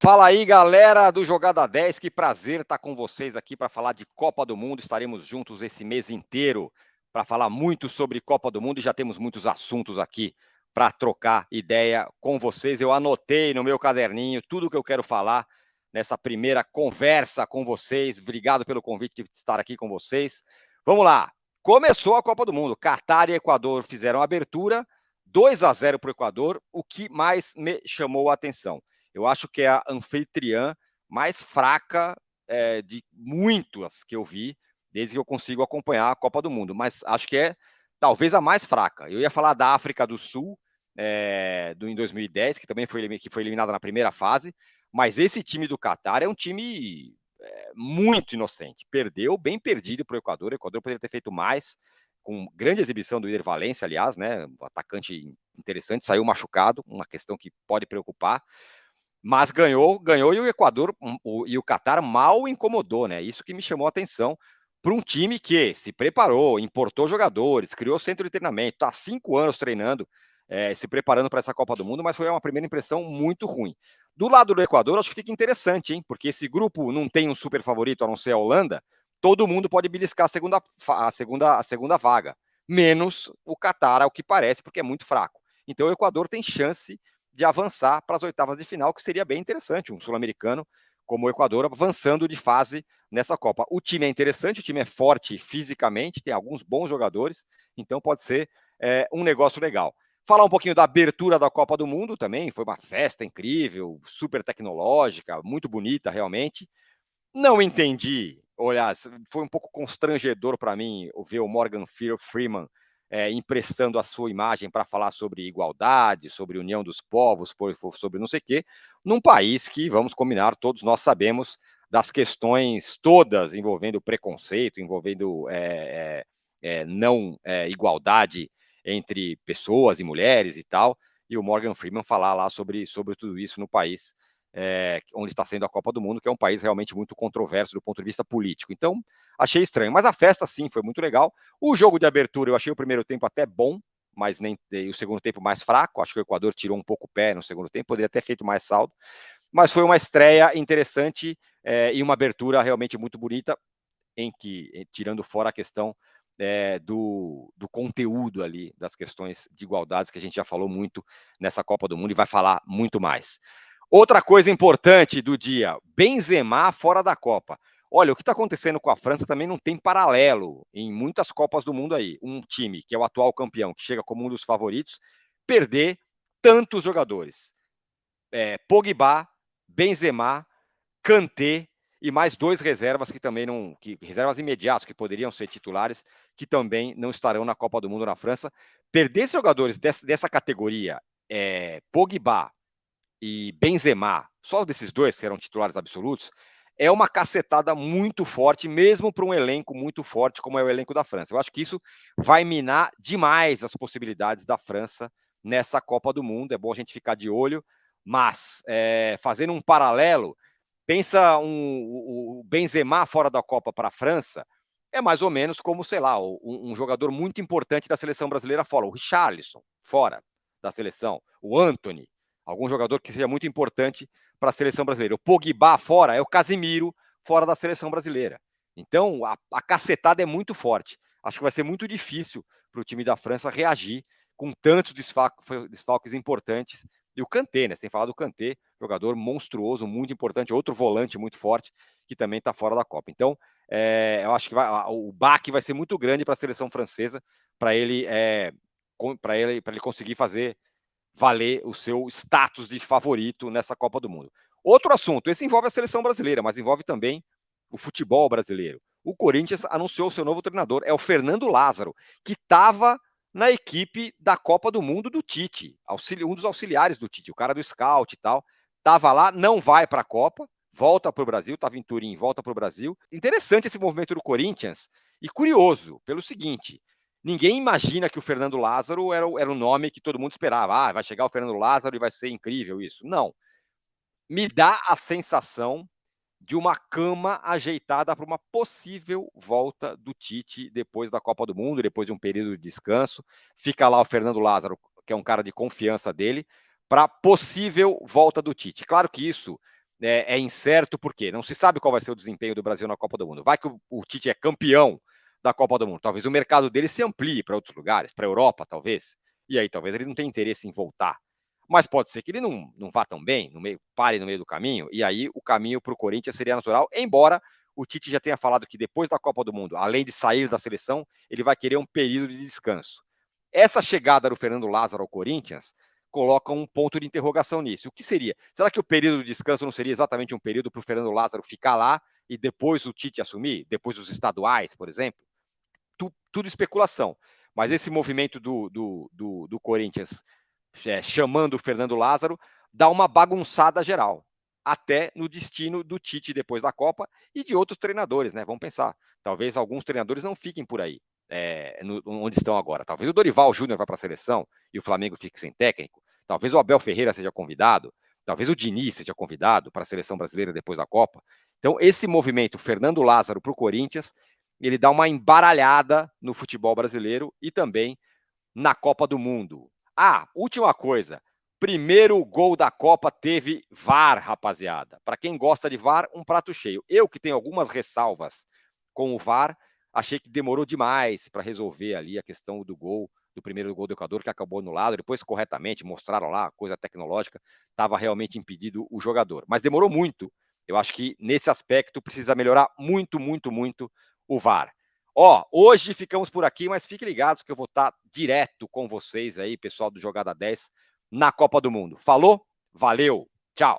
Fala aí, galera do Jogada 10, que prazer estar com vocês aqui para falar de Copa do Mundo. Estaremos juntos esse mês inteiro para falar muito sobre Copa do Mundo e já temos muitos assuntos aqui para trocar ideia com vocês. Eu anotei no meu caderninho tudo que eu quero falar nessa primeira conversa com vocês. Obrigado pelo convite de estar aqui com vocês. Vamos lá. Começou a Copa do Mundo. Catar e Equador fizeram a abertura, 2-0 para o Equador. O que mais me chamou a atenção? Eu acho que é a anfitriã mais fraca de muitas que eu vi, desde que eu consigo acompanhar a Copa do Mundo. Mas acho que é talvez a mais fraca. Eu ia falar da África do Sul, em 2010, que também foi eliminada na primeira fase. Mas esse time do Catar é um time muito inocente. Perdeu, bem perdido para o Equador. O Equador poderia ter feito mais, com grande exibição do Eder Valencia, aliás, né? Um atacante interessante, saiu machucado, uma questão que pode preocupar. Mas ganhou e o Equador e o Catar mal incomodou, né? Isso que me chamou a atenção para um time que se preparou, importou jogadores, criou centro de treinamento, está há 5 anos treinando, se preparando para essa Copa do Mundo, mas foi uma primeira impressão muito ruim. Do lado do Equador, acho que fica interessante, hein? Porque esse grupo não tem um super favorito, a não ser a Holanda, todo mundo pode beliscar a segunda vaga, menos o Catar, ao que parece, porque é muito fraco. Então o Equador tem chance de avançar para as oitavas de final, que seria bem interessante, um sul-americano como o Equador avançando de fase nessa Copa. O time é interessante, o time é forte fisicamente, tem alguns bons jogadores, então pode ser um negócio legal. Falar um pouquinho da abertura da Copa do Mundo também, foi uma festa incrível, super tecnológica, muito bonita realmente. Não entendi, olha, foi um pouco constrangedor para mim ver o Morgan Freeman emprestando a sua imagem para falar sobre igualdade, sobre união dos povos, sobre não sei o quê, num país que, vamos combinar, todos nós sabemos das questões todas envolvendo preconceito, envolvendo não igualdade entre pessoas e mulheres e tal, e o Morgan Freeman falar lá sobre tudo isso no país onde está sendo a Copa do Mundo, que é um país realmente muito controverso do ponto de vista político. Então, achei estranho. Mas a festa, sim, foi muito legal. O jogo de abertura, eu achei o primeiro tempo até bom, mas nem o segundo tempo mais fraco. Acho que o Equador tirou um pouco o pé no segundo tempo, poderia ter feito mais saldo. Mas foi uma estreia interessante e uma abertura realmente muito bonita, em que, tirando fora a questão do conteúdo ali, das questões de igualdades, que a gente já falou muito nessa Copa do Mundo e vai falar muito mais. Outra coisa importante do dia, Benzema fora da Copa. Olha, o que está acontecendo com a França também não tem paralelo em muitas Copas do Mundo aí. Um time que é o atual campeão, que chega como um dos favoritos, perder tantos jogadores. Pogba, Benzema, Kanté e mais 2 reservas que também não. Reservas imediatas, que poderiam ser titulares, que também não estarão na Copa do Mundo na França. Perder jogadores dessa categoria, Pogba e Benzema, só desses dois que eram titulares absolutos, é uma cacetada muito forte, mesmo para um elenco muito forte como é o elenco da França. Eu acho que isso vai minar demais as possibilidades da França nessa Copa do Mundo. É bom a gente ficar de olho, mas fazendo um paralelo, pensa o Benzema fora da Copa para a França, é mais ou menos como, sei lá, um jogador muito importante da seleção brasileira fora, o Richarlison, fora da seleção, o Antony, algum jogador que seja muito importante para a seleção brasileira. O Pogba fora é o Casemiro fora da seleção brasileira. Então, a cacetada é muito forte. Acho que vai ser muito difícil para o time da França reagir com tantos desfalques importantes. E o Kanté, né? Você tem falado do Kanté, jogador monstruoso, muito importante, outro volante muito forte, que também está fora da Copa. Então, eu acho que o baque vai ser muito grande para a seleção francesa, para ele conseguir fazer valer o seu status de favorito nessa Copa do Mundo. Outro assunto, esse envolve a seleção brasileira, mas envolve também o futebol brasileiro. O Corinthians anunciou seu novo treinador, é o Fernando Lázaro, que estava na equipe da Copa do Mundo do Tite, um dos auxiliares do Tite, o cara do scout e tal, estava lá, não vai para a Copa, volta para o Brasil, estava em Turim, volta para o Brasil. Interessante esse movimento do Corinthians, e curioso, pelo seguinte, ninguém imagina que o Fernando Lázaro era o nome que todo mundo esperava. Ah, vai chegar o Fernando Lázaro e vai ser incrível isso. Não. Me dá a sensação de uma cama ajeitada para uma possível volta do Tite depois da Copa do Mundo, depois de um período de descanso. Fica lá o Fernando Lázaro, que é um cara de confiança dele, para possível volta do Tite. Claro que isso é incerto, por quê? Não se sabe qual vai ser o desempenho do Brasil na Copa do Mundo. Vai que o Tite é campeão da Copa do Mundo. Talvez o mercado dele se amplie para outros lugares, para a Europa, talvez. E aí talvez ele não tenha interesse em voltar. Mas pode ser que ele não vá tão bem, pare no meio do caminho, e aí o caminho para o Corinthians seria natural, embora o Tite já tenha falado que depois da Copa do Mundo, além de sair da seleção, ele vai querer um período de descanso. Essa chegada do Fernando Lázaro ao Corinthians coloca um ponto de interrogação nisso. O que seria? Será que o período de descanso não seria exatamente um período para o Fernando Lázaro ficar lá e depois o Tite assumir? Depois dos estaduais, por exemplo? Tudo especulação. Mas esse movimento do Corinthians chamando o Fernando Lázaro dá uma bagunçada geral. Até no destino do Tite depois da Copa e de outros treinadores, né? Vamos pensar. Talvez alguns treinadores não fiquem por aí, onde estão agora. Talvez o Dorival Júnior vá para a seleção e o Flamengo fique sem técnico. Talvez o Abel Ferreira seja convidado. Talvez o Diniz seja convidado para a seleção brasileira depois da Copa. Então, esse movimento Fernando Lázaro para o Corinthians, ele dá uma embaralhada no futebol brasileiro e também na Copa do Mundo. Última coisa. Primeiro gol da Copa teve VAR, rapaziada. Para quem gosta de VAR, um prato cheio. Eu que tenho algumas ressalvas com o VAR, achei que demorou demais para resolver ali a questão do gol, do primeiro gol do Equador, que acabou anulado. Depois, corretamente, mostraram lá, coisa tecnológica, estava realmente impedido o jogador. Mas demorou muito. Eu acho que nesse aspecto precisa melhorar muito, muito, muito o VAR. Hoje ficamos por aqui, mas fiquem ligados que eu vou estar direto com vocês aí, pessoal do Jogada 10, na Copa do Mundo. Falou? Valeu! Tchau!